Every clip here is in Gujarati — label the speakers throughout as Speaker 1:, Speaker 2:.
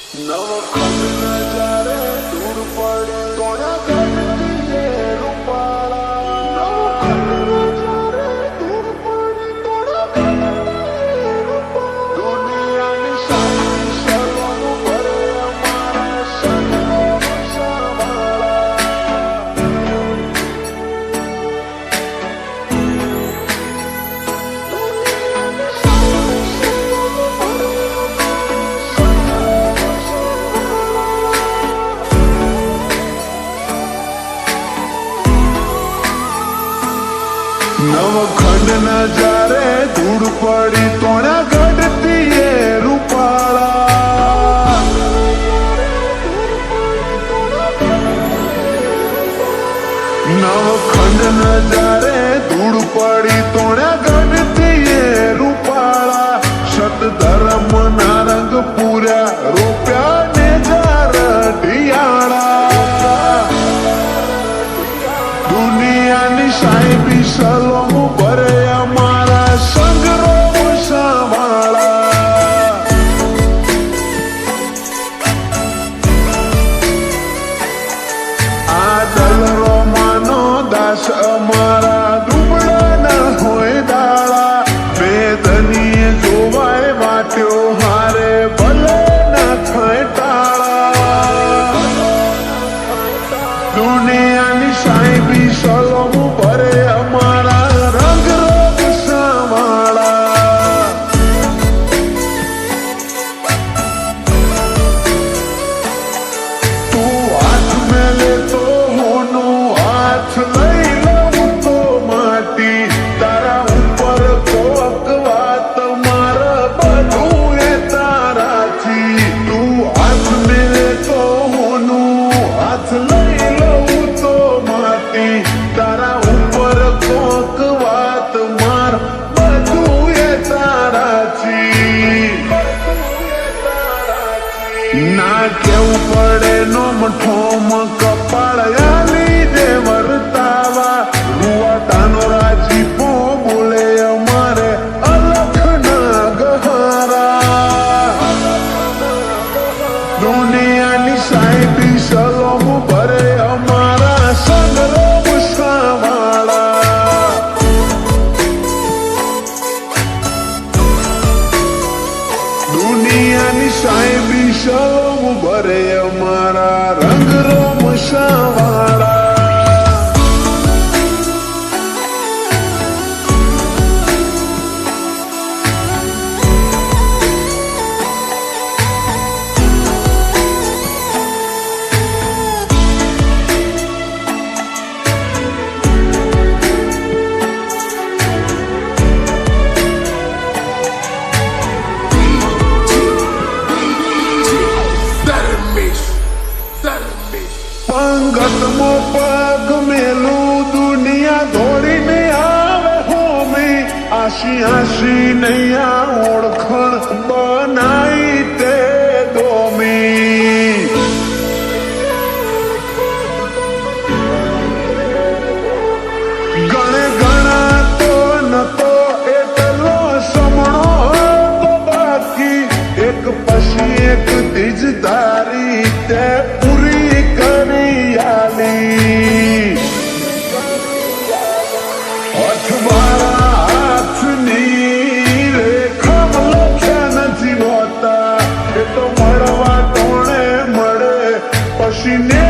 Speaker 1: નવખંડ નજારે ધૂળ પડી તોણા ગઢતી એ રૂપાળા નવખંડ નજારે ધૂળ પડી તોણા ગઢતી એ રૂપાળા સત ધર્મ ના રંગ પૂર્યા રૂપ્યા ને જાર ઢિયાળા દુનિયાની સાહેબી સલોમ ભરે અમારા સંગ્રામ સાંભાળા આ દલરો માનો દાસ અમારા દુબળા ના હોય દાળા બેદનીએ જોવાય વાટ્યો હારે ભલે ના થાય ટાળા દુનિયાની સાહેબી સલોમ ભરે અમારા રંગ રોગ સાંવાળા તું હાથ મેલે તો હોનું હાથ લઈ લઉં તો માટી તારા ઉપર કોક વાત મારા બધું એ તારાથી તું હાથ મેલે તો હોનું હાથ લઈ લઉં તો માટી તારા ઉપર કોક વાત માર બધું એ તારાથી ના કેવું પડે નો મઠોમ કપાળ આલી દે વર્તાવા રૂવાટાનો રાજીપો બોલે અમારે અલખ ના ગહારા દુનિયાની સાહેબી સલોમ ભરે અમારા સંગ્રામ સાંવાળા દુનિયાની સાહેબી સલોમ ભરે અમારા રંગ રોમ સાંવાળા પંગતમો પગ મેલું દુનિયા દોડીને આવે હોમી આશી આશી નૈયા ઓળખણ બનાઈ તે દોમી ગણે ગણા તો નતો એટલો સમણો તો બાકી એક પછી એક દીજદારી તે પૂરી કરી આલી અઠવાળા હાથની રેખા લખ્યા નથી હોતા એ તો મળવા ટોણે મળે પછી ને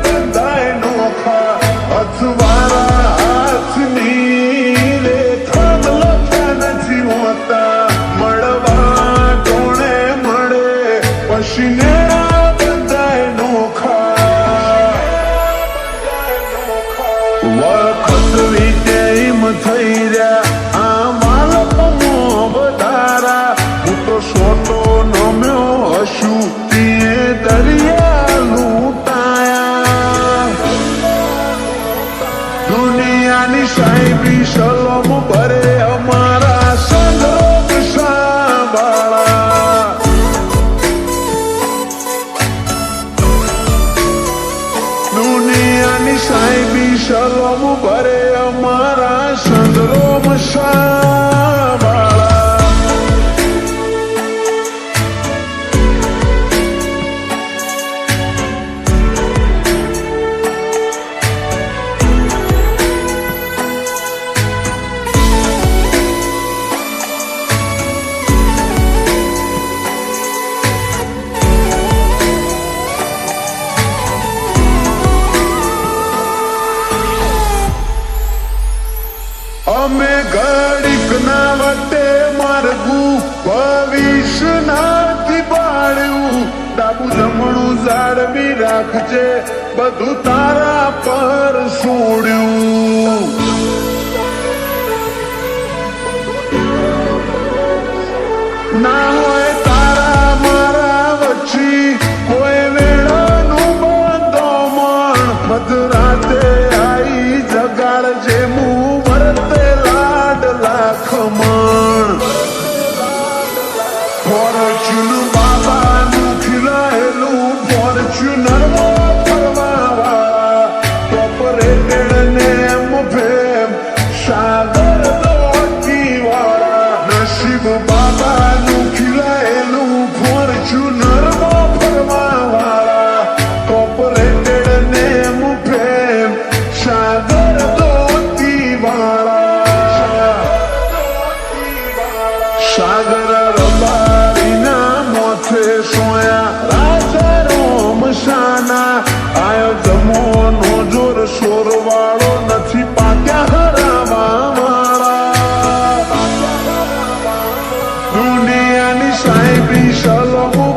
Speaker 1: બંધાય નોખા અઠવાળા હાથની રેખા લખ્યા નથી હોતા મળવા ટોણે મળે પછી ને વખત વિજયમ થઈ રહ્યા આ માલપમો વધારા હું તો સોટો નમ્યો હશું તીએ દરિયા લૂંટાયા દુનિયાની સાહેબી સલોમ ભરે અમારા સંગ્રામ સાંભાળા દુનિયાની સાહેબી સલોમ ભરે અમારા સંગ્રામ સાંભાળા જાળવી રાખજે બધું તારા પર છોડ્યું ના હોય તારા મારા વચ્ચી કોઈ વેળાનું બંધોમણ મધરાતે આઈ જગાડજે મું વરતે લાડલા ખમણ ફોર્ચ્યુન બાબાનું ખીલાયેલું ફોર્ચ્યુનરમાં ફરવા વાળા કોર્પોરેટેડ નેમ ફેમ સાગર દોડતી વાળા નસીબ બાબાનું ખીલાયેલું ફોર્ચ્યુનરમાં ફરવા વાળા કોર્પોરેટેડ નેમ ફેમ સાગર દોડતી વાળા સાગર રબારીના મોથે સોયા રાજા રોમ શાના આયો જમોનો જોર શોર વાળો નથી પાક્યા હરાવા વાળા દુનિયાની સાહેબી સલમું